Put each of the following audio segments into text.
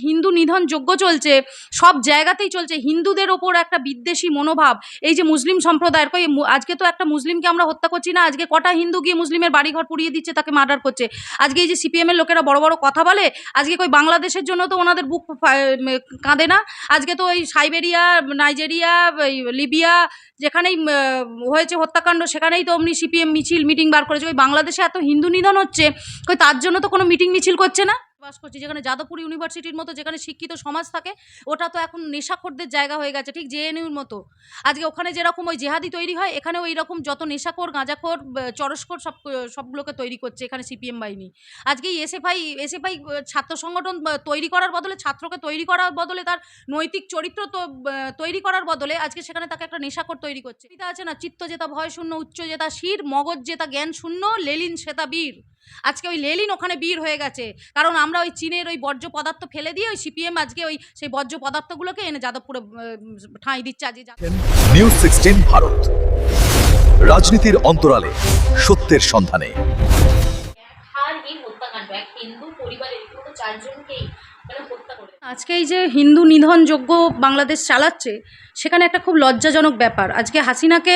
হিন্দু নিধন যজ্ঞ চলছে, সব জায়গাতেই চলছে, হিন্দুদের ওপর একটা বিদ্বেষী মনোভাব। এই যে মুসলিম সম্প্রদায়ের, আজকে তো একটা মুসলিমকে আমরা হত্যা করছি না, আজকে কটা হিন্দু গিয়ে মুসলিমের বাড়িঘর পুড়িয়ে দিচ্ছে, তাকে মার্ডার করছে। আজকে এই যে সিপিএম এর লোকেরা বড় বড় কথা বলে, আজকে কই বাংলাদেশের জন্য তো ওনাদের বুক কাঁদে না। আজকে তো ওই সাইবেরিয়া, নাইজেরিয়া, লিবিয়া যেখানেই হয়েছে হত্যাকাণ্ড, সেখানেই তো অমনি সিপিএম মিছিল মিটিং বার করেছে। ওই বাংলাদেশে এত হিন্দু নিধন হচ্ছে, কই তার জন্য তো কোনো মিটিং মিছিল করছে না। বাস করছি যেখানে যাদবপুর ইউনিভার্সিটির মতো যেখানে শিক্ষিত সমাজ থাকে, ওটা তো এখন নেশাখোরদের জায়গা হয়ে গেছে, ঠিক জেএনইউর মতো। আজকে ওখানে যেরকম ওই জেহাদি তৈরি হয়, এখানেও এইরকম যত নেশাখোর, গাঁজাখোর, চরসখোর সবগুলোকে তৈরি করছে এখানে সিপিএম বাহিনী। আজকে এই এসএফআই ছাত্র সংগঠন তৈরি করার বদলে, ছাত্রকে তৈরি করার বদলে, তার নৈতিক চরিত্র তো তৈরি করার বদলে আজকে সেখানে তাকে একটা নেশাখোর তৈরি করছে। এটা আছে না, চিত্ত জেতা ভয় শূন্য, উচ্চ জেতা শির, মগজ জেতা জ্ঞান শূন্য, লেলিন শ্বেতা বীর। আজকে ওই লেলিন ওখানে বীর হয়ে গেছে, কারণ আমরা ওই চীনের ওই বর্জ্য পদার্থ ফেলে দিয়ে ওই সিপিএম আজকে ওই সেই বর্জ্য পদার্থগুলোকে এনে যাদবপুরে ঠাঁই দিচ্ছে। আজকে নিউজ 16 ভারত, রাজনীতির অন্তরালে সত্যের সন্ধানে। আজকে এই যে হিন্দু নিধন যজ্ঞ বাংলাদেশ চালাচ্ছে, সেখানে একটা খুব লজ্জাজনক ব্যাপার। আজকে হাসিনাকে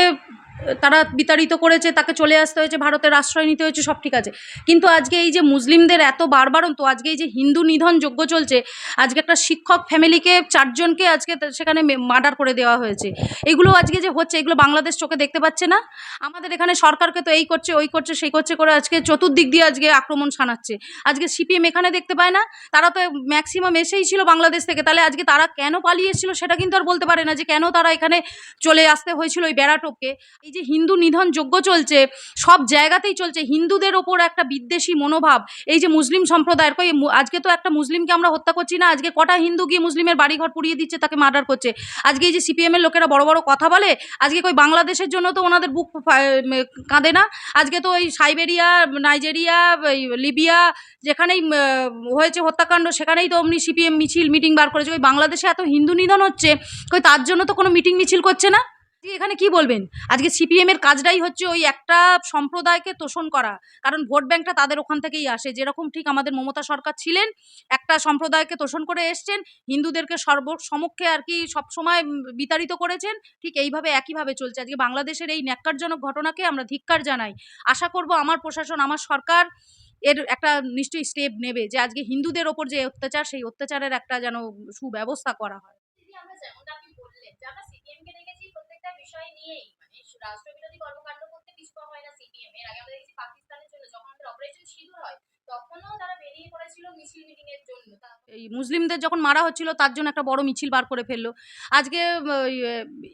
তারা বিতাড়িত করেছে, তাকে চলে আসতে হয়েছে, ভারতের আশ্রয় নিতে হয়েছে, সব ঠিক আছে, কিন্তু আজকে এই যে মুসলিমদের এত বারবারন্ত, আজকে এই যে হিন্দু নিধন যজ্ঞ চলছে, আজকে একটা শিক্ষক ফ্যামিলিকে 4 জনকে আজকে সেখানে মার্ডার করে দেওয়া হয়েছে। এগুলো আজকে যে হচ্ছে, এগুলো বাংলাদেশ চোখে দেখতে পাচ্ছে না। আমাদের এখানে সরকারকে তো এই করছে, ওই করছে, সেই করছে করে আজকে চতুর্দিক দিয়ে আজকে আক্রমণ শানাচ্ছে। আজকে সিপিএম এখানে দেখতে পায় না, তারা তো ম্যাক্সিমাম এসেই ছিল বাংলাদেশ থেকে, তাহলে আজকে তারা কেন পালিয়ে এসেছিল সেটা কিন্তু আর বলতে পারে না, যে কেন তারা এখানে চলে আসতে হয়েছিল ওই বেড়াটোপকে। এই যে হিন্দু নিধন যজ্ঞ চলছে, সব জায়গাতেই চলছে, হিন্দুদের ওপর একটা বিদ্বেষী মনোভাব। এই যে মুসলিম সম্প্রদায়ের, আজকে তো একটা মুসলিমকে আমরা হত্যা করছি না, আজকে কটা হিন্দু গিয়ে মুসলিমের বাড়িঘর পুড়িয়ে দিচ্ছে, তাকে মার্ডার করছে। আজকে এই যে সিপিএম এর লোকেরা বড় বড় কথা বলে, আজকে কই বাংলাদেশের জন্য তো ওনাদের বুক কাঁদে না। আজকে তো ওই সাইবেরিয়া, নাইজেরিয়া, লিবিয়া যেখানেই হয়েছে হত্যাকাণ্ড, সেখানেই তো অমনি সিপিএম মিছিল মিটিং বার করেছে। ওই বাংলাদেশে এত হিন্দু নিধন হচ্ছে, কই তার জন্য তো কোনো মিটিং মিছিল করছে না। এখানে কি বলবেন? আজকে সিপিএম এর কাজটাই হচ্ছে ওই একটা সম্প্রদায়কে তোষণ করা, কারণ ভোট ব্যাংকটা তাদের ওখান থেকেই আসে। যেরকম ঠিক আমাদের মমতা সরকার ছিলেন, একটা সম্প্রদায়কে তোষণ করে এসছেন, হিন্দুদেরকে সমক্ষে আর কি সবসময় বিতাড়িত করেছেন, ঠিক এইভাবে একইভাবে চলছে। আজকে বাংলাদেশের এই ন্যাক্কারজনক ঘটনাকে আমরা ধিক্কার জানাই। আশা করব আমার প্রশাসন, আমার সরকার এর একটা নিশ্চয়ই স্টেপ নেবে, যে আজকে হিন্দুদের ওপর যে অত্যাচার, সেই অত্যাচারের একটা যেন সুব্যবস্থা করা হয়। বিষয় নিয়েই মানে রাষ্ট্রবিরোধী কর্মকাণ্ড করতে পিছপা হয় না সিপিএম। এর আগে আমরা দেখেছি পাকিস্তানের জন্য যখন আমাদের অপারেশন সিঁদুর হয়, তখনও তারা বেরিয়ে পড়েছিল মিছিল মিটিং এর জন্য। এই মুসলিমদের যখন মারা হচ্ছিল, তার জন্য একটা বড় মিছিল বার করে ফেললো। আজকে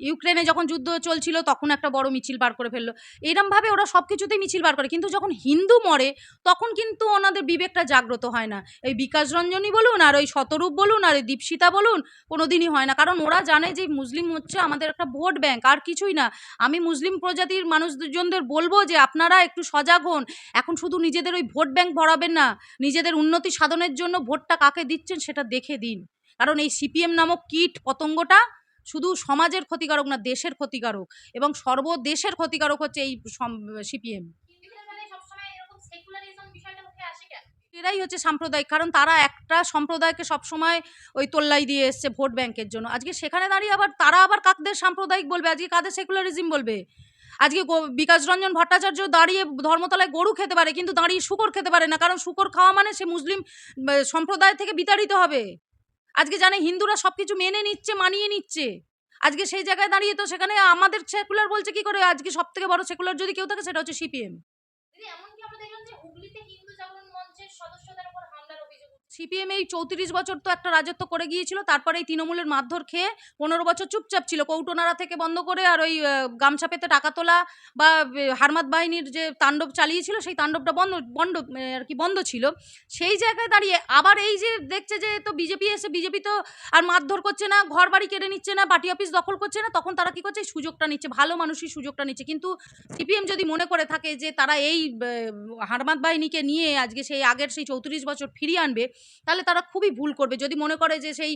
ইউক্রেনে যখন যুদ্ধ চলছিল, তখন একটা বড় মিছিল বার করে ফেললো। এরমভাবে ওরা সব কিছুতেই মিছিল বার করে, কিন্তু যখন হিন্দু মরে, তখন কিন্তু ওনাদের বিবেকটা জাগ্রত হয় না। এই বিকাশ রঞ্জনী বলুন, আর ওই শতরূপ বলুন, আর ওই দীপশিতা বলুন, কোনোদিনই হয় না। কারণ ওরা জানে যে মুসলিম হচ্ছে আমাদের একটা ভোট ব্যাংক, আর কিছুই না। আমি মুসলিম প্রজাতির মানুষজনদের বলবো যে আপনারা একটু সজাগ হন। এখন শুধু নিজেদের ওই ভোট ব্যাংক ভরাবেন না, নিজেদের উন্নতি সাধনের জন্য ভোটটা কাকে দিচ্ছেন সেটা দেখে দিন। কারণ এই সিপিএম নামক কীট পতঙ্গটা শুধু সমাজের ক্ষতিকারক না, দেশের ক্ষতিকারক, এবং সর্বদেশের ক্ষতিকারক হচ্ছে এই সিপিএম। এরাই হচ্ছে সাম্প্রদায়িক, কারণ তারা একটা সম্প্রদায়কে সবসময় ওই তোল্লাই দিয়ে এসছে ভোট ব্যাংকের জন্য। আজকে সেখানে দাঁড়িয়ে আবার তারা আবার কাদের সাম্প্রদায়িক বলবে, আজকে কাদের সেকুলারিজম বলবে? আজকে বিকাশ রঞ্জন ভট্টাচার্য দাঁড়িয়ে ধর্মতলায় গরু খেতে পারে, কিন্তু দাঁড়িয়ে শূকর খেতে পারে না, কারণ শূকর খাওয়া মানে সে মুসলিম সম্প্রদায় থেকে বিতাড়িত হবে। আজকে জানে হিন্দুরা সবকিছু মেনে নিচ্ছে, মানিয়ে নিচ্ছে, আজকে সেই জায়গায় দাঁড়িয়ে তো সেখানে আমাদের সেকুলার বলছে কি করে? আজকে সব থেকে বড় সেকুলার যদি কেউ থাকে, সেটা হচ্ছে সিপিএম। এমনকি আমরা দেখলাম যে হুগলিতে হিন্দু জাগরণ মঞ্চের সদস্যদের উপর হামলার অভিযোগ। সিপিএম এই 34 বছর তো একটা রাজত্ব করে গিয়েছিল, তারপরে এই তৃণমূলের মারধর খেয়ে 15 বছর চুপচাপ ছিল। কৌটোনাড়া থেকে বন্ধ করে, আর ওই গামছা পেতে টাকা তোলা বা হারমাত বাহিনীর যে তাণ্ডব চালিয়েছিল, সেই তাণ্ডবটা বন্ধ ছিল। সেই জায়গায় দাঁড়িয়ে আবার এই যে দেখছে যে তো বিজেপি এসে, বিজেপি তো আর মারধর করছে না, ঘর বাড়ি কেড়ে নিচ্ছে না, পার্টি অফিস দখল করছে না, তখন তারা কি করছে? এই সুযোগটা নিচ্ছে, ভালো মানুষই সুযোগটা নিচ্ছে। কিন্তু সিপিএম যদি মনে করে থাকে যে তারা এই হারমাত বাহিনীকে নিয়ে আজকে সেই আগের সেই 34 বছর ফিরিয়ে আনবে, তাহলে তারা খুবই ভুল করবে যদি মনে করে যে সেই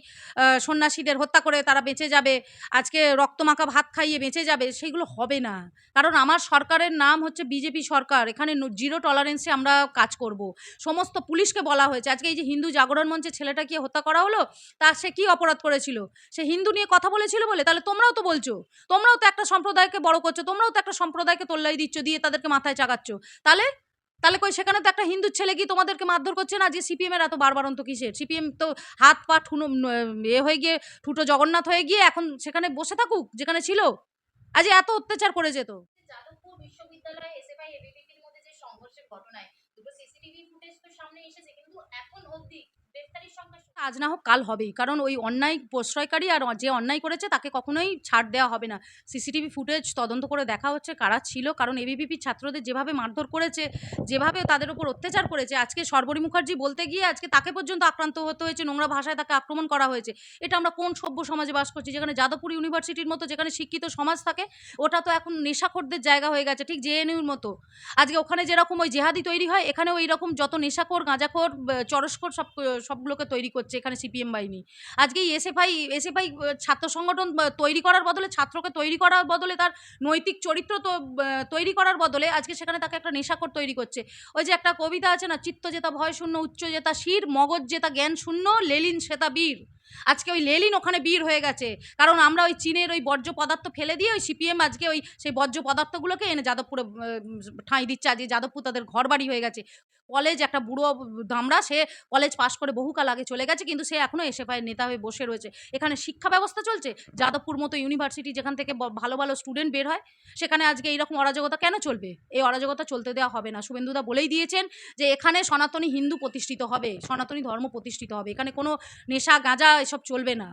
সন্ন্যাসীদের হত্যা করে তারা বেঁচে যাবে, আজকে রক্তমাখা ভাত খাইয়ে বেঁচে যাবে, সেইগুলো হবে না। কারণ আমার সরকারের নাম হচ্ছে বিজেপি সরকার, এখানে জিরো টলারেন্সে আমরা কাজ করব। সমস্ত পুলিশকে বলা হয়েছে, আজকে এই যে হিন্দু জাগরণ মঞ্চে ছেলেটাকে হত্যা করা হলো, তা সে কি অপরাধ করেছিল? সে হিন্দু নিয়ে কথা বলেছিল বলে? তাহলে তোমরাও তো বলছো, তোমরাও তো একটা সম্প্রদায়কে বড় করছো, তোমরাও তো একটা সম্প্রদায়কে তোল্লাই দিচ্ছ, দিয়ে তাদেরকে মাথায় চাগাচ্ছ। তাহলে তাহলে কই সেখানে তো একটা হিন্দু ছেলে কি তোমাদেরকে মারধর করছে না? যে সিপিএম এর এত বারবারন্ত কিসের? সিপিএম তো হাত পা ঠুনো হয়ে গিয়ে ঠুটো জগন্নাথ হয়ে গিয়ে এখন সেখানে বসে থাকুক যেখানে ছিল, আজ এত অত্যাচার করে যেত। যাদবপুর বিশ্ববিদ্যালয়ে এসএফআই এবিভিপির মধ্যে যে সংঘর্ষের ঘটনায় দুটো সিসিটিভি ফুটেজ তো সামনে এসেছে, কিন্তু এখন অবধি গ্রেফতারির সংখ্যা আজ না হোক কাল হবেই, কারণ ওই অন্যায় প্রশ্রয়কারী আর যে অন্যায় করেছে তাকে কখনোই ছাড় দেওয়া হবে না। সিসিটিভি ফুটেজ তদন্ত করে দেখা হচ্ছে কারা ছিল, কারণ এবিভিপি ছাত্রদের যেভাবে মারধর করেছে, যেভাবে তাদের উপর অত্যাচার করেছে, আজকে সর্বরী মুখার্জি বলতে গিয়ে আজকে তাকে পর্যন্ত আক্রান্ত হতে হয়েছে, নোংরা ভাষায় তাকে আক্রমণ করা হয়েছে। এটা আমরা কোন সভ্য সমাজে বাস করছি, যেখানে যাদবপুর ইউনিভার্সিটির মতো যেখানে শিক্ষিত সমাজ থাকে, ওটা তো এখন নেশাখোরদের জায়গা হয়ে গেছে, ঠিক জেএনইউর মতো। আজকে ওখানে যেরকম ওই জেহাদি তৈরি হয়, এখানেও এইরকম যত নেশাখোর, গাঁজাখোর, চরসখোর সবগুলোকে তৈরি করছে এখানে সিপিএম বাহিনী। আজকে এই এসএফআই ছাত্র সংগঠন তৈরি করার বদলে, ছাত্রকে তৈরি করার বদলে, তার নৈতিক চরিত্র তো তৈরি করার বদলে আজকে সেখানে তাকে একটা নেশাখোর তৈরি করছে। ওই যে একটা কবিতা আছে না, চিত্ত জেতা ভয় শূন্য, উচ্চ জেতা শির, মগজ জেতা জ্ঞান শূন্য, লেলিন সেতা বীর। আজকে ওই লেলিন ওখানে বীর হয়ে গেছে, কারণ আমরা ওই চীনের ওই বর্জ্য পদার্থ ফেলে দিয়ে ওই সিপিএম আজকে ওই সেই বর্জ্য পদার্থগুলোকে এনে যাদবপুরে ঠাঁই দিচ্ছে। আজকে যাদবপুর তাদের ঘর বাড়ি হয়ে গেছে। কলেজ একটা বুড়ো দামড়া, সে কলেজ পাশ করে বহুকাল আগে চলে গেছে, কিন্তু সে এখনও এসএফআইয়ের নেতা হয়ে বসে রয়েছে। এখানে শিক্ষা ব্যবস্থা চলছে, যাদবপুর মতো ইউনিভার্সিটি যেখান থেকে ভালো ভালো স্টুডেন্ট বের হয়, সেখানে আজকে এইরকম অরাজকতা কেন চলবে? এই অরাজকতা চলতে দেওয়া হবে না। শুভেন্দুদা বলেই দিয়েছেন যে এখানে সনাতনী হিন্দু প্রতিষ্ঠিত হবে, সনাতনী ধর্ম প্রতিষ্ঠিত হবে, এখানে কোনো নেশা গাঁজা এসব চলবে না।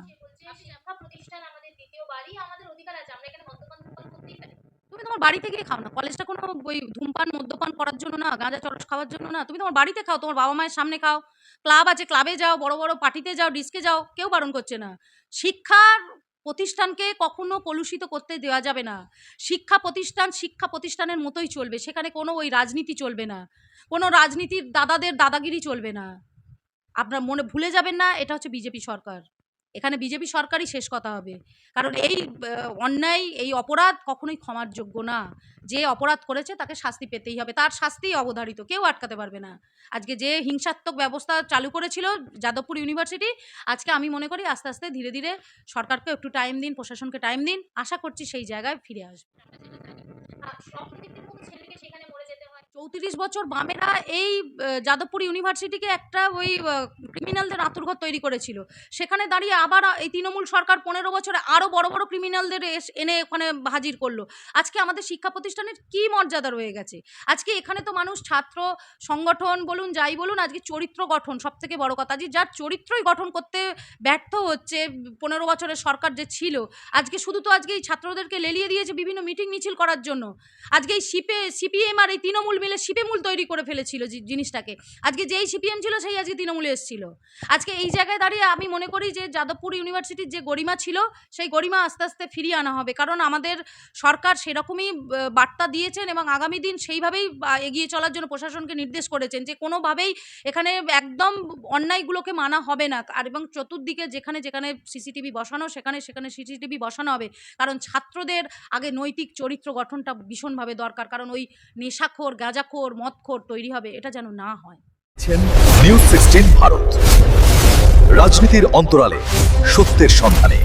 শিক্ষা প্রতিষ্ঠান আমাদের দ্বিতীয় বাড়ি, আমাদের অধিকার আছে, আমরা এখানে মদ্যপান করতেই পারি। তুমি তোমার বাড়িতে গিয়ে খাও না, কলেজটা কোনো ওই ধূমপান মদ্যপান করার জন্য না, গাঁজা চরস খাওয়ার জন্য না। তুমি তোমার বাড়িতে খাও, তোমার বাবা মায়ের সামনে খাও, ক্লাব আছে ক্লাবে যাও, বড় বড় পার্টিতে যাও, ডিস্কে যাও, কেউ বারণ করছে না। শিক্ষার প্রতিষ্ঠানকে কখনো কলুষিত করতে দেওয়া যাবে না। শিক্ষা প্রতিষ্ঠানের মতোই চলবে, সেখানে কোনো ওই রাজনীতি চলবে না, কোনো রাজনীতির দাদাদের দাদাগিরি চলবে না। আপনার মনে ভুলে যাবেন না, এটা হচ্ছে বিজেপি সরকার, এখানে বিজেপি সরকারই শেষ কথা হবে। কারণ এই অন্যায়, এই অপরাধ কখনোই ক্ষমার যোগ্য না। যে অপরাধ করেছে তাকে শাস্তি পেতেই হবে, তার শাস্তিই অবধারিত, কেউ আটকাতে পারবে না। আজকে যে হিংসাত্মক ব্যবস্থা চালু করেছিল যাদবপুর ইউনিভার্সিটি, আজকে আমি মনে করি আস্তে আস্তে ধীরে ধীরে সরকারকে একটু টাইম দিন, প্রশাসনকে টাইম দিন, আশা করছি সেই জায়গায় ফিরে আসবে। অপরাধীদের মতো ছেলেকে সেখানে মরে যেতে হয়। 34 বছর বামেরা এই যাদবপুর ইউনিভার্সিটিকে একটা ওই ক্রিমিনালদের আঁতুড়ঘর তৈরি করেছিল, সেখানে দাঁড়িয়ে আবার এই তৃণমূল সরকার 15 বছরে আরও বড় বড় ক্রিমিনালদের এনে ওখানে হাজির করলো। আজকে আমাদের শিক্ষা প্রতিষ্ঠানের কী মর্যাদা রয়ে গেছে? আজকে এখানে তো মানুষ, ছাত্র সংগঠন বলুন, যাই বলুন, আজকে চরিত্র গঠন সব থেকে বড় কথা। যে যার চরিত্রই গঠন করতে ব্যর্থ হচ্ছে 15 বছরের সরকার যে ছিল, আজকে শুধু তো আজকে এই ছাত্রদেরকে লেলিয়ে দিয়েছে বিভিন্ন মিটিং মিছিল করার জন্য। আজকে এই সিপিএম আর এই তৃণমূল মিলে শিপেমূল তৈরি করে ফেলেছিল জিনিসটাকে। আজকে যেই সিপিএম ছিল সেই আজকে তৃণমূলে এসেছিল। আজকে এই জায়গায় দাঁড়িয়ে আমি মনে করি যে যাদবপুর ইউনিভার্সিটির যে গরিমা ছিল, সেই গরিমা আস্তে আস্তে ফিরিয়ে আনা হবে, কারণ আমাদের সরকার সেরকমই বার্তা দিয়েছেন এবং আগামী দিন সেইভাবেই এগিয়ে চলার জন্য প্রশাসনকে নির্দেশ করেছেন যে কোনোভাবেই এখানে একদম অন্যায়গুলোকে মানা হবে না। আর এবং চতুর্দিকে যেখানে যেখানে সিসিটিভি বসানো, সেখানে সেখানে সিসিটিভি বসানো হবে, কারণ ছাত্রদের আগে নৈতিক চরিত্র গঠনটা ভীষণভাবে দরকার, কারণ ওই নেশাখোর, গাঁজাখোর, মদখোর তৈরি হবে, এটা যেন না হয়। নিউজ 16 ভারত, রাজনীতির অন্তরালে সত্যের সন্ধানে।